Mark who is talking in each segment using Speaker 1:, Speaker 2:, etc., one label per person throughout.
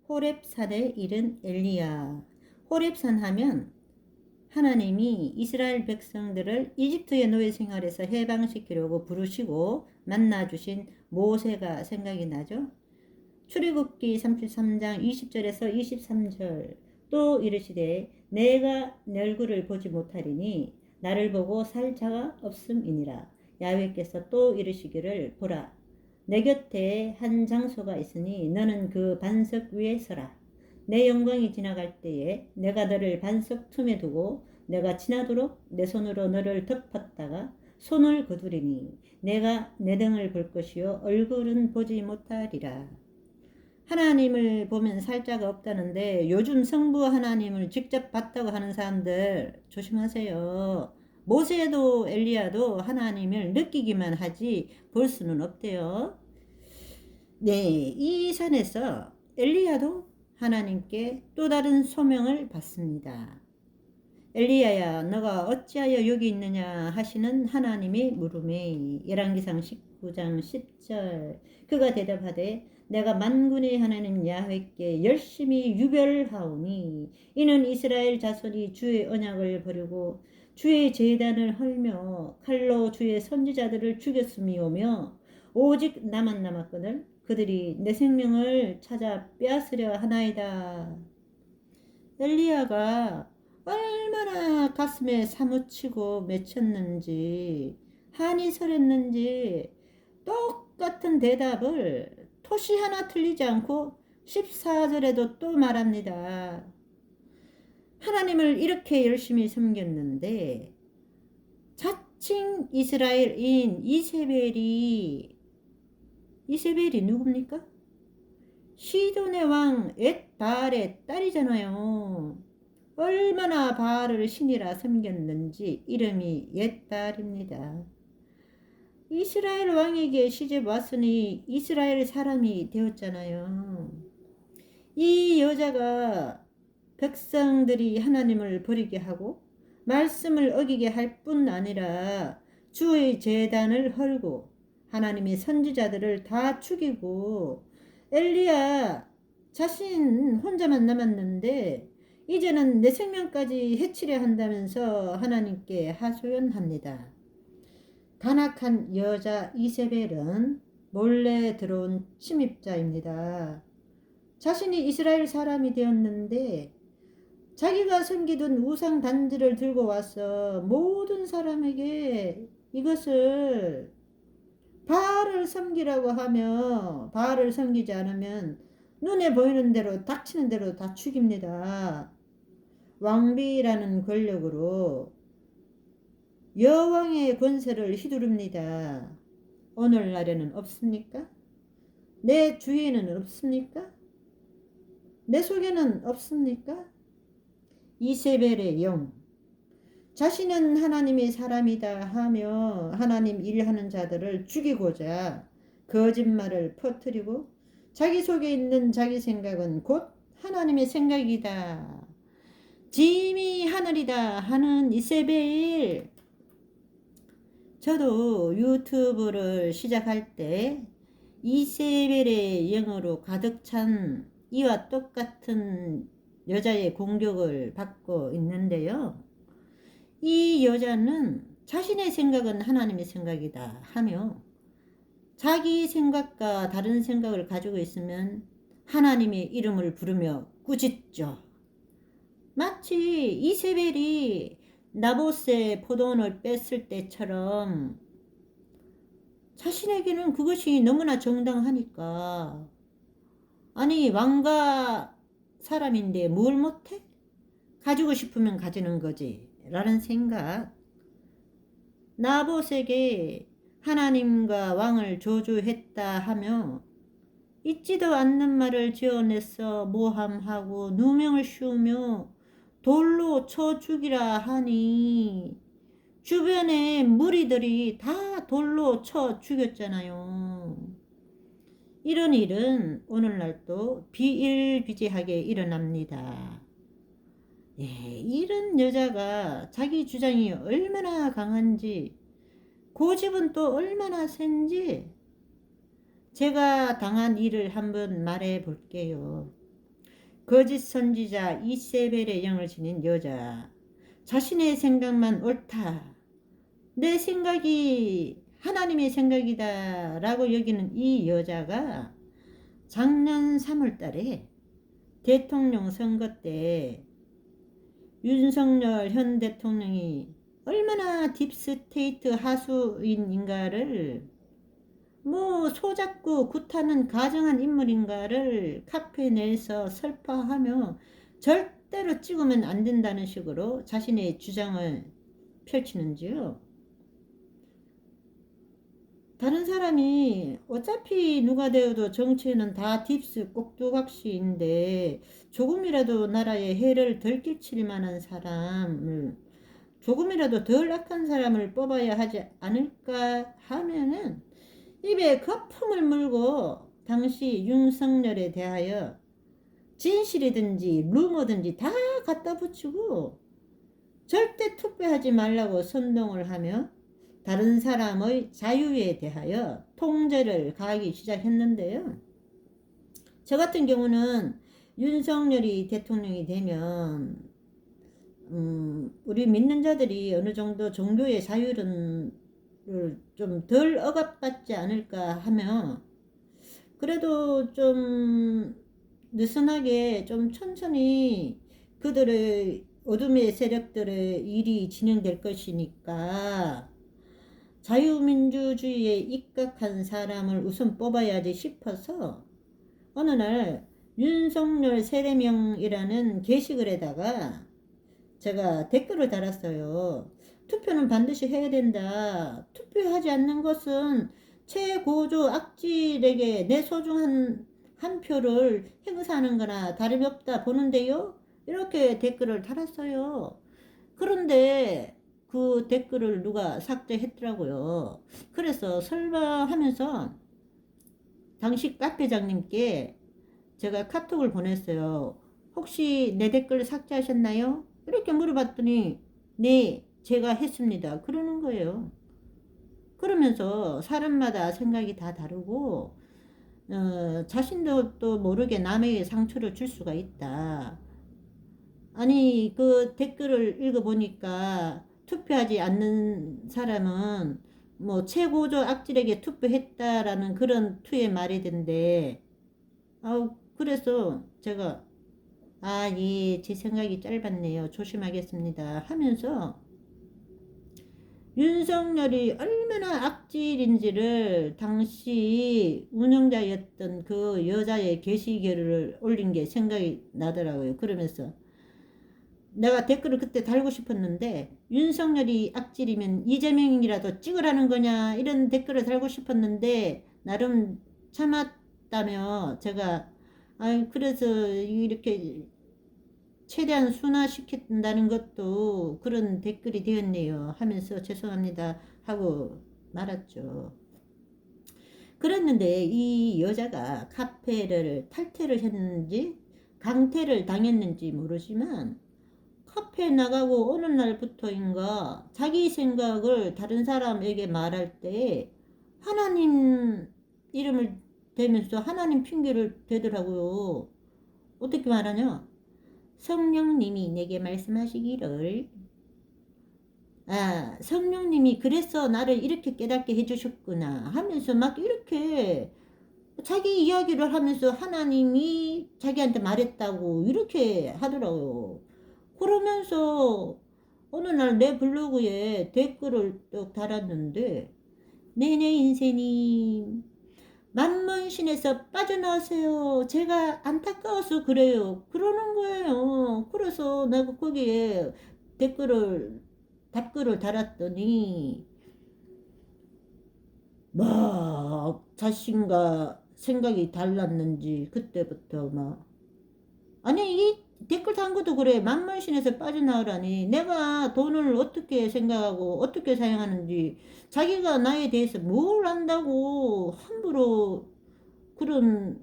Speaker 1: 호렙산에 이른 엘리야. 호렙산 하면 하나님이 이스라엘 백성들을 이집트의 노예 생활에서 해방시키려고 부르시고 만나주신 모세가 생각이 나죠. 출애굽기 33장 20절에서 23절 또 이르시되 내가 내 얼굴을 보지 못하리니 나를 보고 살 자가 없음이니라. 야훼께서 또 이르시기를 보라 내 곁에 한 장소가 있으니 너는 그 반석 위에 서라. 내 영광이 지나갈 때에 내가 너를 반석 틈에 두고 내가 지나도록 내 손으로 너를 덮었다가 손을 거두리니 내가 내 등을 볼 것이요 얼굴은 보지 못하리라. 하나님을 보면 살 자가 없다는데 요즘 성부 하나님을 직접 봤다고 하는 사람들 조심하세요. 모세도 엘리야도 하나님을 느끼기만 하지 볼 수는 없대요. 네, 이 산에서 엘리야도 하나님께 또 다른 소명을 받습니다. 엘리야야 너가 어찌하여 여기 있느냐 하시는 하나님의 물음에 열왕기상 19장 10절 그가 대답하되 내가 만군의 하나님 야훼께 열심히 유별하오니 이는 이스라엘 자손이 주의 언약을 버리고 주의 제단을 헐며 칼로 주의 선지자들을 죽였음이오며 오직 나만 남았거늘 그들이 내 생명을 찾아 빼앗으려 하나이다. 엘리야가 얼마나 가슴에 사무치고 맺혔는지 한이 설했는지 똑같은 대답을 토시 하나 틀리지 않고 14절에도 또 말합니다. 하나님을 이렇게 열심히 섬겼는데 자칭 이스라엘인 이세벨이 누굽니까? 시돈의 왕 엣바알의 딸이잖아요. 얼마나 바알을 신이라 섬겼는지 이름이 엣바알입니다. 이스라엘 왕에게 시집 왔으니 이스라엘 사람이 되었잖아요. 이 여자가 백성들이 하나님을 버리게 하고 말씀을 어기게 할 뿐 아니라 주의 제단을 헐고 하나님의 선지자들을 다 죽이고 엘리야 자신 혼자만 남았는데 이제는 내 생명까지 해치려 한다면서 하나님께 하소연합니다. 간악한 여자 이세벨은 몰래 들어온 침입자입니다. 자신이 이스라엘 사람이 되었는데 자기가 섬기던 우상 단지를 들고 와서 모든 사람에게 이것을 바알을 섬기라고 하며 바알을 섬기지 않으면 눈에 보이는 대로 닥치는 대로 다 죽입니다. 왕비라는 권력으로 여왕의 권세를 휘두릅니다. 오늘날에는 없습니까? 내 주위에는 없습니까? 내 속에는 없습니까? 이세벨의 영 자신은 하나님의 사람이다 하며 하나님 일하는 자들을 죽이고자 거짓말을 퍼뜨리고 자기 속에 있는 자기 생각은 곧 하나님의 생각이다. 짐이 하늘이다 하는 이세벨. 저도 유튜브를 시작할 때 이세벨의 영으로 가득 찬 이와 똑같은 여자의 공격을 받고 있는데요. 이 여자는 자신의 생각은 하나님의 생각이다 하며 자기 생각과 다른 생각을 가지고 있으면 하나님의 이름을 부르며 꾸짖죠. 마치 이세벨이 나봇의 포도원을 뺐을 때처럼 자신에게는 그것이 너무나 정당하니까 아니 왕가 사람인데 뭘 못해? 가지고 싶으면 가지는 거지 라는 생각. 나봇에게 하나님과 왕을 저주했다 하며 있지도 않는 말을 지어내서 모함하고 누명을 씌우며 돌로 쳐 죽이라 하니 주변의 무리들이 다 돌로 쳐 죽였잖아요. 이런 일은 오늘날도 비일비재하게 일어납니다. 예, 이런 여자가 자기 주장이 얼마나 강한지 고집은 또 얼마나 센지 제가 당한 일을 한번 말해 볼게요. 거짓 선지자 이세벨의 영을 지닌 여자. 자신의 생각만 옳다. 내 생각이 하나님의 생각이다 라고 여기는 이 여자가 작년 3월 달에 대통령 선거 때 윤석열 현 대통령이 얼마나 딥스테이트 하수인인가를 뭐 소잡고 굿하는 가정한 인물인가를 카페 내에서 설파하며 절대로 찍으면 안 된다는 식으로 자신의 주장을 펼치는지요. 다른 사람이 어차피 누가 되어도 정치에는 다 딥스 꼭두각시인데 조금이라도 나라에 해를 덜 끼칠 만한 사람을 조금이라도 덜 악한 사람을 뽑아야 하지 않을까 하면은 입에 거품을 물고 당시 윤석열에 대하여 진실이든지 루머든지 다 갖다 붙이고 절대 투표하지 말라고 선동을 하며 다른 사람의 자유에 대하여 통제를 가하기 시작했는데요. 저 같은 경우는 윤석열이 대통령이 되면 우리 믿는 자들이 어느 정도 종교의 자유를 좀 덜 억압받지 않을까 하며 그래도 좀 느슨하게 좀 천천히 그들의 어둠의 세력들의 일이 진행될 것이니까 자유민주주의에 입각한 사람을 우선 뽑아야지 싶어서 어느 날 윤석열 세례명이라는 게시글에다가 제가 댓글을 달았어요. 투표는 반드시 해야 된다. 투표하지 않는 것은 최고조 악질에게 내 소중한 한 표를 행사하는 거나 다름이 없다 보는데요. 이렇게 댓글을 달았어요. 그런데 그 댓글을 누가 삭제했더라고요. 그래서 설마 하면서 당시 카페장님께 제가 카톡을 보냈어요. 혹시 내 댓글 삭제하셨나요? 이렇게 물어봤더니 네, 제가 했습니다. 그러는 거예요. 그러면서 사람마다 생각이 다 다르고 자신도 또 모르게 남에게 상처를 줄 수가 있다. 아니 그 댓글을 읽어보니까 투표하지 않는 사람은 뭐 최고조 악질에게 투표했다라는 그런 투의 말이던데 그래서 제가 예, 제 생각이 짧았네요. 조심하겠습니다. 하면서 윤석열이 얼마나 악질인지를 당시 운영자였던 그 여자의 게시글을 올린 게 생각이 나더라고요. 그러면서 내가 댓글을 그때 달고 싶었는데 윤석열이 악질이면 이재명이라도 찍으라는 거냐 이런 댓글을 달고 싶었는데 나름 참았다며 제가 그래서 이렇게 최대한 순화시킨다는 것도 그런 댓글이 되었네요 하면서 죄송합니다 하고 말았죠. 그랬는데 이 여자가 카페를 탈퇴를 했는지 강퇴를 당했는지 모르지만 카페에 나가고 어느 날부터인가 자기 생각을 다른 사람에게 말할 때 하나님 이름을 대면서 하나님 핑계를 대더라고요. 어떻게 말하냐? 성령님이 내게 말씀하시기를 성령님이 그래서 나를 이렇게 깨닫게 해주셨구나 하면서 막 이렇게 자기 이야기를 하면서 하나님이 자기한테 말했다고 이렇게 하더라고요. 그러면서 어느 날 내 블로그에 댓글을 또 달았는데 네네 인생님 만문신에서 빠져나오세요. 제가 안타까워서 그래요. 그러는 거예요. 그래서 내가 거기에 답글을 달았더니 막 자신과 생각이 달랐는지 그때부터 막 아니 이 댓글 단 것도 그래. 만문신에서 빠져나오라니 내가 돈을 어떻게 생각하고 어떻게 사용하는지 자기가 나에 대해서 뭘 안다고 함부로 그런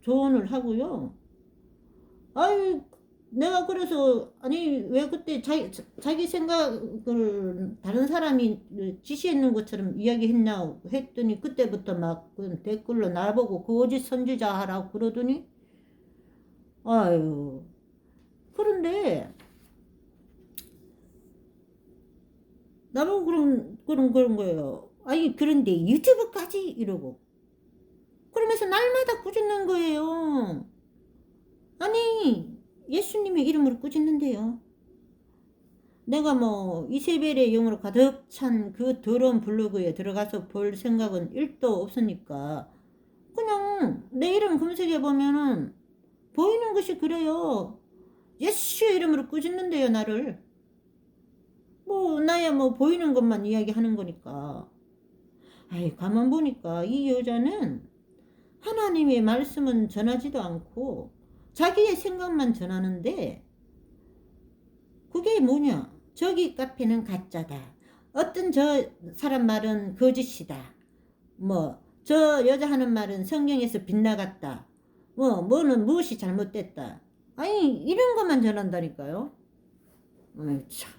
Speaker 1: 조언을 하고요. 아이 내가 그래서 아니 왜 그때 자기 생각을 다른 사람이 지시했는 것처럼 이야기했나 했더니 그때부터 막 댓글로 나보고 거짓 선지자 하라고 그러더니 아유. 그런데 나보고 그런 거예요. 아니, 그런데 유튜브까지 이러고. 그러면서 날마다 꾸짖는 거예요. 아니, 예수님의 이름으로 꾸짖는데요. 내가 뭐 이세벨의 영으로 가득 찬 그 더러운 블로그에 들어가서 볼 생각은 1도 없으니까 그냥 내 이름 검색해 보면은 보이는 것이 그래요. 예수의 이름으로 꾸짖는데요, 나를. 뭐 나야 뭐 보이는 것만 이야기하는 거니까. 아이, 가만 보니까 이 여자는 하나님의 말씀은 전하지도 않고 자기의 생각만 전하는데, 그게 뭐냐? 저기 카페는 가짜다. 어떤 저 사람 말은 거짓이다. 뭐 저 여자 하는 말은 성경에서 빗나갔다. 뭐는 무엇이 잘못됐다. 아니, 이런 것만 전한다니까요. 참.